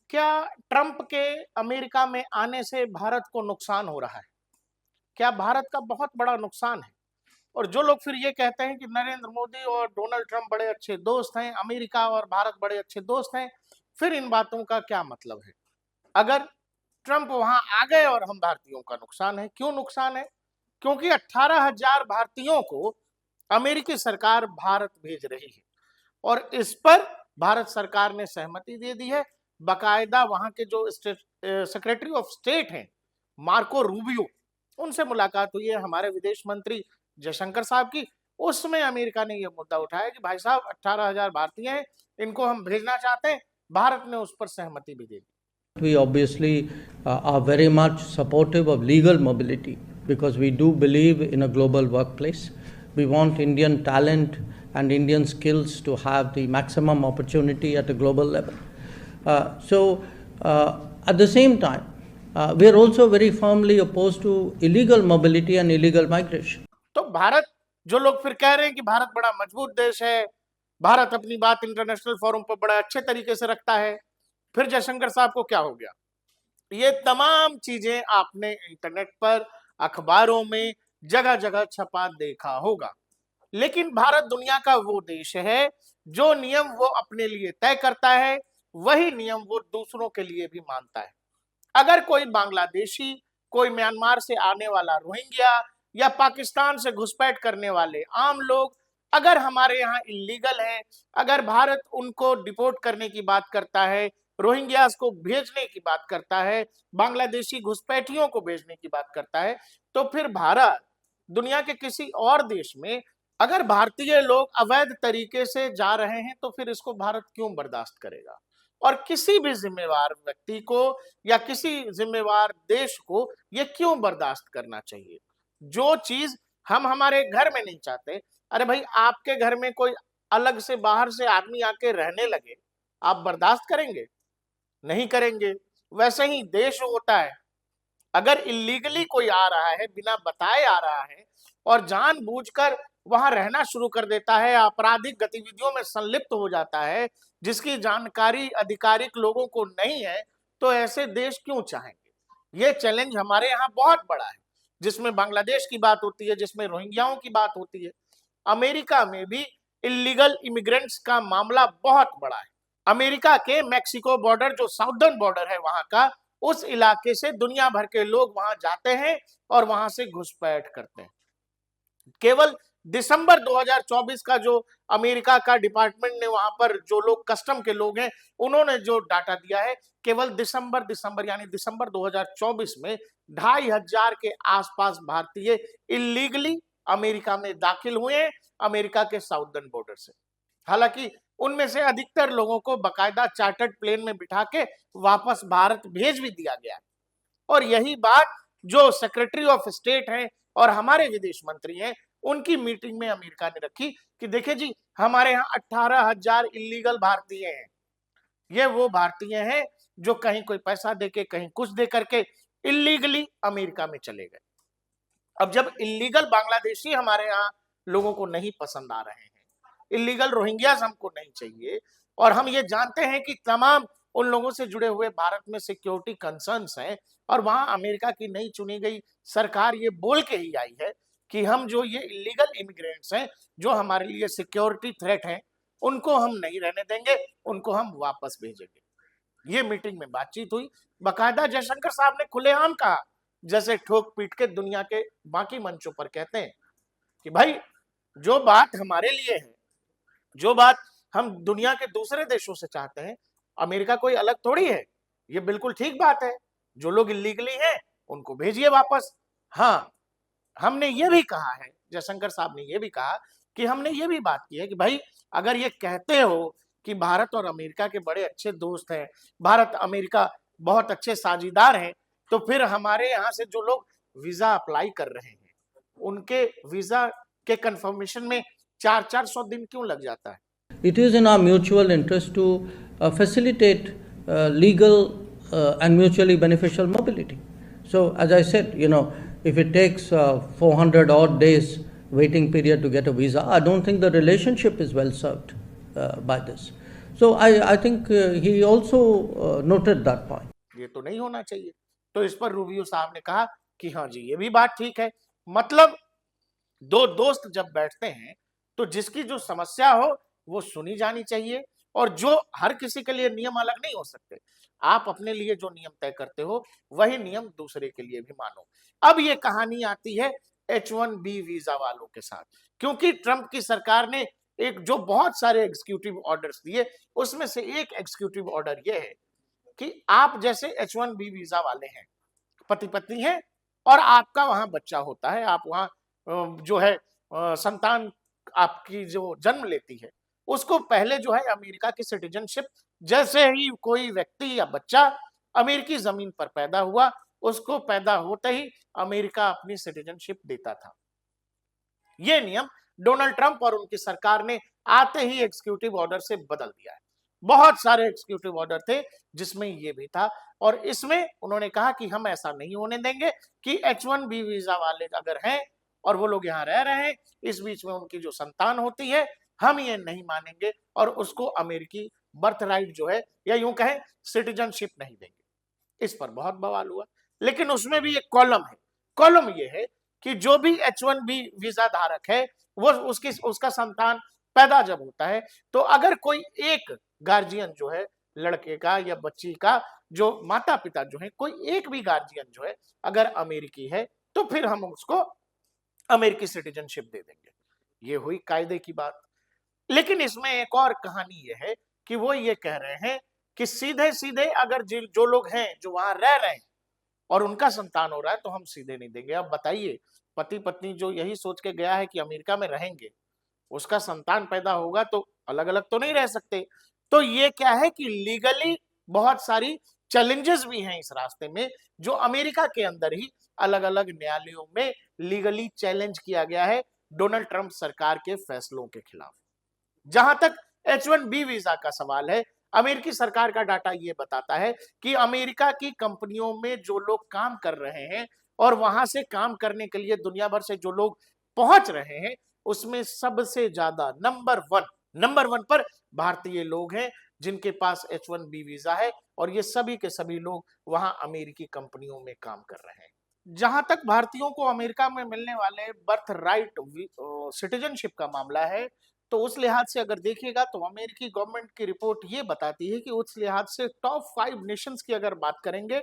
क्या ट्रंप के अमेरिका में आने से भारत को नुकसान हो रहा है? क्या भारत का बहुत बड़ा नुकसान है? और जो लोग फिर ये कहते हैं कि नरेंद्र मोदी और डोनाल्ड ट्रंप बड़े अच्छे दोस्त हैं, अमेरिका और भारत बड़े अच्छे दोस्त हैं, फिर इन बातों का क्या मतलब है? अगर ट्रंप वहां आ गए और हम भारतीयों का नुकसान है, क्यों नुकसान है? क्योंकि 18,000 भारतीयों को अमेरिकी सरकार भारत भेज रही है और इस पर भारत सरकार ने सहमति दे दी है। बकायदा वहां के जो सेक्रेटरी ऑफ स्टेट हैं, मार्को रूबियो, उनसे मुलाकात हुई है हमारे विदेश मंत्री जयशंकर साहब की। उसमें अमेरिका ने यह मुद्दा उठाया कि भाई साहब 18,000 भारतीय हैं, इनको हम भेजना चाहते हैं। भारत ने उस पर सहमति भी दे दी। We obviously are very much supportive of legal mobility because we do believe in a global workplace. We want Indian talent and Indian skills to have the maximum opportunity at a global level. At the same time, we are also very firmly opposed to illegal mobility and illegal migration. तो भारत, जो लोग फिर कह रहे हैं कि भारत बड़ा मजबूत देश है, भारत अपनी बात इंटरनेशनल फोरम पर बड़ा अच्छे तरीके से रखता है, फिर जयशंकर साहब को क्या हो गया? ये तमाम चीजें आपने इंटरनेट पर, अखबारों में जगह जगह छपा देखा होगा। लेकिन भारत दुनिया का वो देश है जो नियम वो अपने लिए तय करता है, वही नियम वो दूसरों के लिए भी मानता है। अगर कोई बांग्लादेशी, कोई म्यांमार से आने वाला रोहिंग्या या पाकिस्तान से घुसपैठ करने वाले आम लोग अगर हमारे यहाँ इलीगल हैं, अगर भारत उनको डिपोर्ट करने की बात करता है, रोहिंग्यास को भेजने की बात करता है, बांग्लादेशी घुसपैठियों को भेजने की बात करता है, तो फिर भारत दुनिया के किसी और देश में अगर भारतीय लोग अवैध तरीके से जा रहे हैं तो फिर इसको भारत क्यों बर्दाश्त करेगा? और किसी भी जिम्मेवार व्यक्ति को या किसी जिम्मेवार देश को ये क्यों बर्दाश्त करना चाहिए? जो चीज हम हमारे घर में नहीं चाहते, अरे भाई आपके घर में कोई अलग से बाहर से आदमी आके रहने लगे, आप बर्दाश्त करेंगे? नहीं करेंगे। वैसे ही देश होता है, अगर इलीगली कोई आ रहा है, बिना बताए आ रहा है और जानबूझकर वहां रहना शुरू कर देता है, आपराधिक गतिविधियों में संलिप्त हो जाता है, जिसकी जानकारी आधिकारिक लोगों को नहीं है, तो ऐसे देश क्यों चाहेंगे? ये चैलेंज हमारे यहाँ बहुत बड़ा है, जिसमें बांग्लादेश की बात होती है, जिसमें रोहिंग्याओं की बात होती है। अमेरिका में भी इलीगल इमिग्रेंट्स का मामला बहुत बड़ा है। अमेरिका के मैक्सिको बॉर्डर, जो साउदर्न बॉर्डर है वहां का, उस इलाके से दुनिया भर के लोग वहां जाते हैं और वहां से घुसपैठ करते हैं। केवल दिसंबर 2024 का जो अमेरिका का डिपार्टमेंट ने वहां पर जो लोग कस्टम के लोग हैं, उन्होंने जो डाटा दिया है, केवल दिसंबर यानी दिसंबर 2024 में 2,500 के आसपास भारतीय इलीगली अमेरिका में दाखिल हुए हैं, अमेरिका के साउदर्न बॉर्डर से। हालांकि उनमें से अधिकतर लोगों को बकायदा चार्टर्ड प्लेन में बिठा के वापस भारत भेज भी दिया गया। और यही बात जो सेक्रेटरी ऑफ स्टेट हैं और हमारे विदेश मंत्री हैं, उनकी मीटिंग में अमेरिका ने रखी कि देखिए जी, हमारे यहाँ 18,000 इलीगल भारतीय हैं। ये वो भारतीय हैं जो कहीं कोई पैसा देके, कहीं कुछ दे करके इलीगली अमेरिका में चले गए। अब जब इलीगल बांग्लादेशी हमारे यहाँ लोगों को नहीं पसंद आ रहे हैं, इलीगल रोहिंग्यास हमको नहीं चाहिए, और हम ये जानते हैं कि तमाम उन लोगों से जुड़े हुए भारत में सिक्योरिटी कंसर्न्स हैं, और वहां अमेरिका की नई चुनी गई सरकार ये बोल के ही आई है कि हम जो ये इलीगल इमिग्रेंट्स हैं, जो हमारे लिए सिक्योरिटी थ्रेट हैं, उनको हम नहीं रहने देंगे, उनको हम वापस भेजेंगे। ये मीटिंग में बातचीत हुई। बकायदा जयशंकर साहब ने खुलेआम कहा, जैसे ठोक पीट के दुनिया के बाकी मंचों पर कहते हैं, कि भाई जो बात हमारे लिए है, जो बात हम दुनिया के दूसरे देशों से चाहते हैं, अमेरिका कोई अलग थोड़ी है, ये बिल्कुल ठीक बात है। जो लोग इलीगली हैं उनको भेजिए वापस। हाँ, हमने ये भी कहा है, जयशंकर साहब ने ये भी कहा कि हमने ये भी बात की है कि भाई अगर ये कहते हो कि भारत और अमेरिका के बड़े अच्छे दोस्त हैं, भारत अमेरिका बहुत अच्छे साझीदार हैं, तो फिर हमारे यहाँ से जो लोग वीजा अप्लाई कर रहे हैं, उनके वीजा के कंफर्मेशन में 400 दिन क्यों लग जाता है? It is in our mutual interest to facilitate legal and mutually beneficial mobility. So, as I said, if it takes 400 odd days waiting period to get a visa, I don't think the relationship is well served by this. So I think he also noted that point. ये तो नहीं होना चाहिए। तो इस पर Rubio साहब ने कहा कि हाँ जी, ये भी बात ठीक है। मतलब दो दोस्त जब बैठते हैं तो जिसकी जो समस्या हो वो सुनी जानी चाहिए, और जो हर किसी के लिए नियम अलग नहीं हो सकते। आप अपने लिए जो नियम तय करते हो वही नियम दूसरे के लिए भी मानो। अब ये कहानी आती है H1B वीजा वालों के साथ, क्योंकि ट्रंप की सरकार ने एक जो बहुत सारे एग्जीक्यूटिव ऑर्डर्स दिए, उसमें से एक एग्जीक्यूटिव ऑर्डर ये है कि आप जैसे H1B वीजा वाले हैं, पति पत्नी हैं, और आपका वहां बच्चा होता है, आप वहां जो है संतान आपकी जो जन्म लेती है, उसको पहले जो है अमेरिका की सिटीजनशिप, जैसे ही कोई व्यक्ति या बच्चा अमेरिकी जमीन पर पैदा हुआ, उसको पैदा होते ही अमेरिका अपनी सिटीजनशिप देता था। ये नियम डोनाल्ड ट्रंप और उनकी सरकार ने आते ही एग्जीक्यूटिव ऑर्डर से बदल दिया है। बहुत सारे एग्जीक्यूटिव ऑर्डर थे जिसमें ये भी था, और इसमें उन्होंने कहा कि हम ऐसा नहीं होने देंगे कि H1B वीजा वाले अगर हैं और वो लोग यहाँ रह रहे हैं, इस बीच में उनकी जो संतान होती है, हम ये नहीं मानेंगे और उसको अमेरिकी बर्थ राइट जो है, या यूं कहें सिटीजनशिप नहीं देंगे। इस पर बहुत बवाल हुआ, लेकिन उसमें भी एक कॉलम है। कॉलम ये है कि जो भी H1B वीजा धारक है, वो उसका संतान पैदा जब होता है, तो अगर कोई एक गार्जियन जो है लड़के का या बच्ची का, जो माता पिता जो है, कोई एक भी गार्जियन जो है अगर अमेरिकी है, तो फिर हम उसको अमेरिकी सिटीजनशिप दे देंगे। ये हुई कायदे की बात। लेकिन इसमें एक और कहानी ये है कि वो ये कह रहे हैं कि सीधे सीधे अगर जो लोग हैं जो वहां रह रहे हैं और उनका संतान हो रहा है, तो हम सीधे नहीं देंगे। अब बताइए, पति पत्नी जो यही सोच के गया है कि अमेरिका में रहेंगे, उसका संतान पैदा होगा तो अलग अलग तो नहीं रह सकते। तो ये क्या है कि लीगली बहुत सारी चैलेंजेस भी हैं इस रास्ते में, जो अमेरिका के अंदर ही अलग अलग न्यायालयों में लीगली चैलेंज किया गया है डोनाल्ड ट्रंप सरकार के फैसलों के खिलाफ। जहां तक H1B वीजा का सवाल है, अमेरिकी सरकार का डाटा ये बताता है कि अमेरिका की कंपनियों में जो लोग काम कर रहे हैं और वहां से काम करने के लिए दुनिया भर से जो लोग पहुंच रहे हैं, उसमें सबसे ज्यादा नंबर वन पर भारतीय लोग हैं जिनके पास H1B वीजा है, और ये सभी के सभी लोग वहां अमेरिकी कंपनियों में काम कर रहे हैं। जहां तक भारतीयों को अमेरिका में मिलने वाले बर्थ राइट सिटीजनशिप का मामला है, तो उस लिहाज से अगर देखिएगा तो अमेरिकी गवर्नमेंट की रिपोर्ट ये बताती है कि उस लिहाज से टॉप 5 नेशंस की अगर बात करेंगे,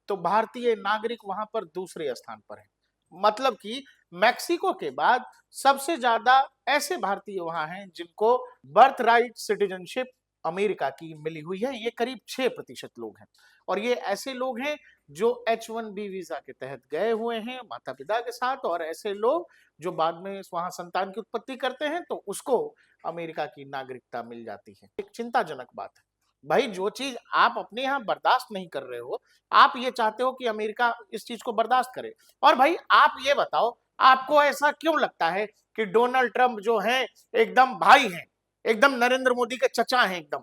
तो भारतीय नागरिक वहां पर दूसरे स्थान पर है। मतलब कि मैक्सिको के बाद सबसे ज्यादा ऐसे भारतीय वहां हैं जिनको बर्थ राइट सिटीजनशिप अमेरिका की मिली हुई है। ये करीब 6% लोग हैं, और ये ऐसे लोग हैं जो H1B वीजा के तहत गए हुए हैं माता पिता के साथ, और ऐसे लोग जो बाद में वहां संतान की उत्पत्ति करते हैं तो उसको अमेरिका की नागरिकता मिल जाती है। एक चिंताजनक बात है भाई, जो चीज आप अपने यहाँ बर्दाश्त नहीं कर रहे हो, आप ये चाहते हो कि अमेरिका इस चीज को बर्दाश्त करे। और भाई आप ये बताओ, आपको ऐसा क्यों लगता है कि डोनाल्ड ट्रंप जो है एकदम भाई हैं, एकदम नरेंद्र मोदी के चचा हैं, एकदम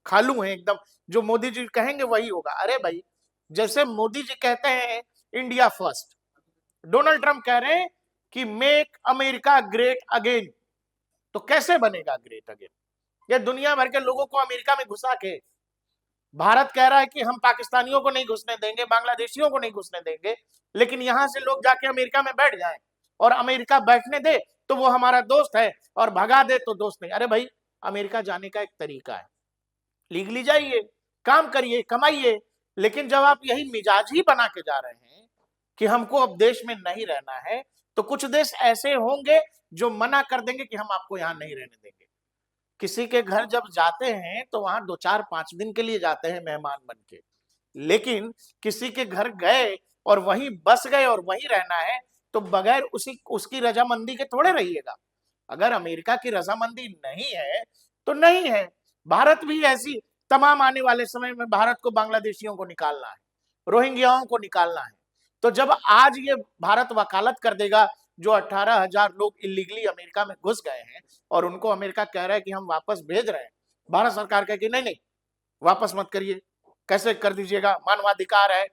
खालू हैं, एकदम जो मोदी जी कहेंगे वही होगा? अरे भाई, जैसे मोदी जी कहते हैं इंडिया फर्स्ट, डोनाल्ड ट्रंप कह रहे हैं कि मेक अमेरिका ग्रेट अगेन। तो कैसे बनेगा ग्रेट अगेन? ये दुनिया भर के लोगों को अमेरिका में घुसा के भारत कह रहा है कि हम पाकिस्तानियों को नहीं घुसने देंगे, बांग्लादेशियों को नहीं घुसने देंगे, लेकिन यहां से लोग जाके अमेरिका में बैठ जाएं, और अमेरिका बैठने दे तो वो हमारा दोस्त है, और भगा दे तो दोस्त नहीं। अरे भाई, अमेरिका जाने का एक तरीका है, लीगली जाइए, काम करिए, कमाइए। लेकिन जब आप यही मिजाज ही बना के जा रहे हैं कि हमको अब देश में नहीं रहना है, तो कुछ देश ऐसे होंगे जो मना कर देंगे कि हम आपको यहां नहीं रहने देंगे। किसी के घर जब जाते हैं तो वहां 2 4 5 दिन के लिए जाते हैं मेहमान बन के, लेकिन किसी के घर गए और वहीं बस गए और वहीं रहना है, तो बगैर उसकी रजामंदी के थोड़े रहिएगा। अगर अमेरिका की रजामंदी नहीं है तो नहीं है। भारत भी ऐसी, तमाम आने वाले समय में भारत को बांग्लादेशियों को निकालना है, रोहिंग्याओं को निकालना है। तो जब आज ये भारत वकालत कर देगा, जो 18,000 लोग इलीगली अमेरिका में घुस गए हैं और उनको अमेरिका कह रहा है कि हम वापस भेज रहे हैं, भारत सरकार कहे कि नहीं नहीं, वापस मत करिए, कैसे कर दीजिएगा, मानवाधिकार है,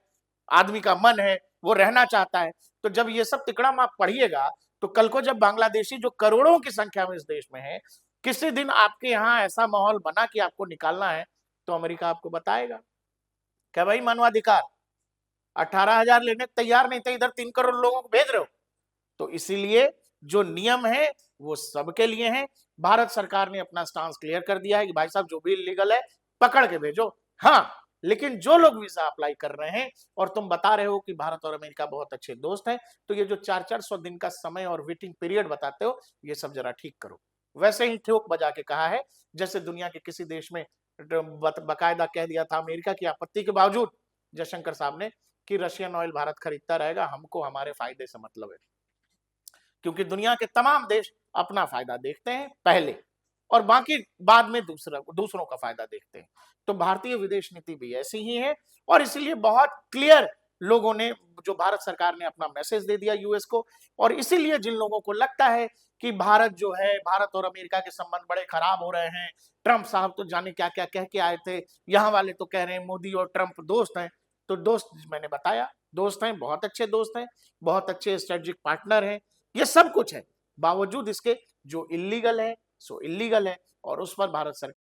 आदमी का मन है, वो रहना चाहता है। तो जब ये सब तिकड़म आप पढ़िएगा, तो कल को जब बांग्लादेशी जो करोड़ों की संख्या में इस देश में है, किसी दिन आपके यहाँ ऐसा माहौल बना कि आपको निकालना है, तो अमेरिका आपको बताएगा क्या भाई मानवाधिकार 18,000 लेने तैयार नहीं थे, इधर 3 करोड़ लोगों को भेज रहे हो। तो इसीलिए जो नियम है वो सबके लिए है। भारत सरकार ने अपना स्टांस क्लियर कर दिया है कि भाई साहब जो भी इलीगल है पकड़ के भेजो। हाँ, लेकिन जो लोग वीजा अप्लाई कर रहे हैं और तुम बता रहे हो कि भारत और अमेरिका बहुत अच्छे दोस्त हैं, तो ये जो 400 दिन का समय और वेटिंग पीरियड बताते हो, ये सब जरा ठीक करो। वैसे ही ठोक बजा के कहा है जैसे दुनिया के किसी देश में बकायदा कह दिया था अमेरिका की आपत्ति के बावजूद जयशंकर साहब ने कि रशियन ऑयल भारत खरीदता रहेगा, हमको हमारे फायदे से मतलब है। क्योंकि दुनिया के तमाम देश अपना फायदा देखते हैं पहले और बाकी बाद में दूसरों का फायदा देखते हैं। तो भारतीय विदेश नीति भी ऐसी ही है और इसीलिए बहुत क्लियर लोगों ने, जो भारत सरकार ने अपना मैसेज दे दिया यूएस को। और इसीलिए जिन लोगों को लगता है कि भारत जो है, भारत और अमेरिका के संबंध बड़े खराब हो रहे हैं, ट्रंप साहब तो जाने क्या क्या कह के आए थे, यहाँ वाले तो कह रहे हैं मोदी और ट्रंप दोस्त हैं। तो दोस्त मैंने बताया दोस्त हैं, बहुत अच्छे दोस्त हैं, बहुत अच्छे स्ट्रेटेजिक पार्टनर हैं, ये सब कुछ है। बावजूद इसके जो इलीगल है सो इलीगल है और उस पर भारत सरकार